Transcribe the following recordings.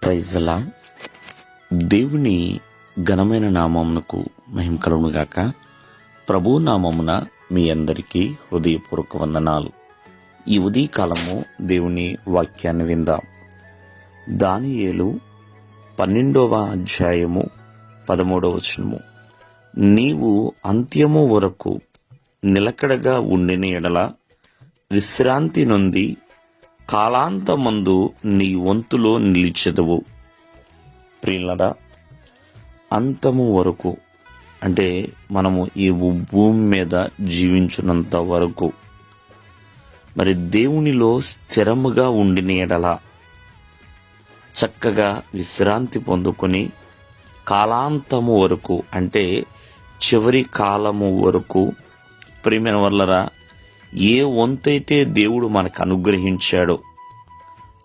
Praise లా దేవుని ఘనమైన నామమునకు మహిమ కలుగును గాక. ప్రభు నామమున మీ అందరికీ హృదయపూర్వక వందనాలు. ఈ ఉదయకాలము దేవుని వాక్యాన్ని విందాం. దానియేలు 12వ అధ్యాయము 13వ వచనము. నీవు అంత్యము వరకు నిలకడగా ఉండిన ఎడల విశ్రాంతి నొంది కాలాంతమందు నీ వంతులో నిలిచెదవు. ప్రియులారా, అంతము వరకు అంటే మనము ఈ భూమి మీద జీవించున్నంత వరకు మరి దేవునిలో స్థిరముగా ఉండిన ఎడల చక్కగా విశ్రాంతి పొందుకొని కాలాంతము వరకు అంటే చివరి కాలము వరకు ప్రియమైన వాళ్ళరా, ఏ వంతైతే దేవుడు మనకు అనుగ్రహించాడో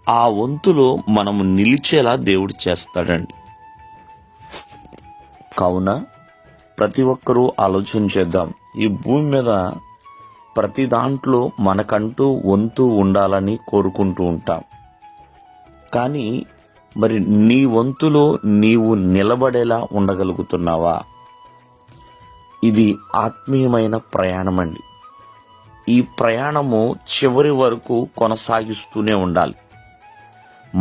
ఆ వంతులో మనము నిలిచేలా దేవుడు చేస్తాడండి. కావున ప్రతి ఒక్కరూ ఆలోచన చేద్దాం. ఈ భూమి మీద ప్రతి దాంట్లో మనకంటూ వంతు ఉండాలని కోరుకుంటూ ఉంటాం. కానీ మరి నీ వంతులో నీవు నిలబడేలా ఉండగలుగుతున్నావా? ఇది ఆత్మీయమైన ప్రయాణం అండి. ఈ ప్రయాణము చివరి వరకు కొనసాగిస్తూనే ఉండాలి.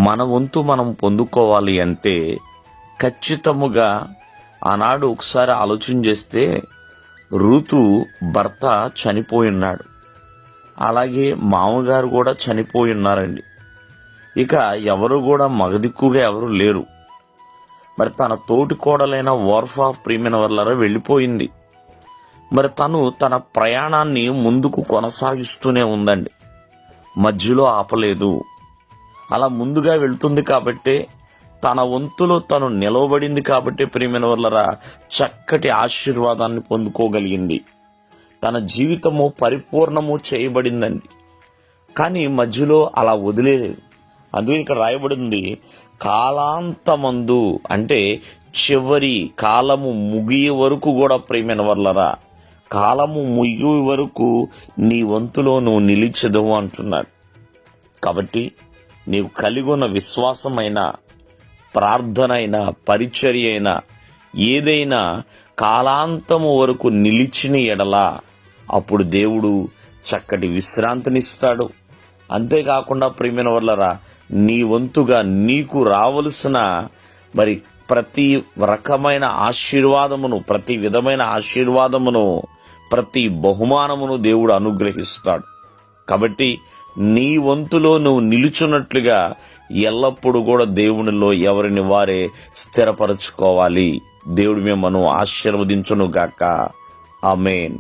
మన వంతు మనం పొందుకోవాలి అంటే ఖచ్చితముగా ఆనాడు ఒకసారి ఆలోచన చేస్తే రూతు భర్త చనిపోయి ఉన్నాడు, అలాగే మామగారు కూడా చనిపోయి ఉన్నారండి. ఇక ఎవరు కూడా మగదిక్కుగా ఎవరు లేరు. మరి తన తోటి కోడలైన ఓర్ఫా ప్రియమైన వాళ్ళరా వెళ్ళిపోయింది. మరి తను తన ప్రయాణాన్ని ముందుకు కొనసాగిస్తూనే ఉందండి, మధ్యలో ఆపలేదు. అలా ముందుగా వెళ్తుంది కాబట్టి తన వంతులో తను నిలవబడింది కాబట్టి ప్రియమైన వాళ్ళరా చక్కటి ఆశీర్వాదాన్ని పొందుకోగలిగింది. తన జీవితము పరిపూర్ణము చేయబడిందండి. కానీ మధ్యలో అలా వదిలేదు. అందుకే ఇక్కడ రాయబడింది కాలాంతమందు, అంటే చివరి కాలము ముగియే వరకు కూడా ప్రియమైన వాళ్ళరా, కాలము ముగియే వరకు నీ వంతులో నువ్వు నిలిచెదవు అంటున్నాడు. కాబట్టి నీవు కలిగి ఉన్న విశ్వాసమైన, ప్రార్థన అయినా, పరిచర్య అయినా, ఏదైనా కాలాంతము వరకు నిలిచిన ఎడలా అప్పుడు దేవుడు చక్కటి విశ్రాంతినిస్తాడు. అంతేకాకుండా ప్రియమైన వాళ్ళరా, నీ వంతుగా నీకు రావలసిన మరి ప్రతి రకమైన ఆశీర్వాదమును, ప్రతి విధమైన ఆశీర్వాదమును, ప్రతి బహుమానమును దేవుడు అనుగ్రహిస్తాడు. కాబట్టి నీ వంతులో నువ్వు నిలుచున్నట్లుగా ఎల్లప్పుడూ కూడా దేవునిలో ఎవరిని వారే స్థిరపరచుకోవాలి. దేవుడు మిమ్మల్ని ఆశీర్వదించును గాక. ఆమేన్.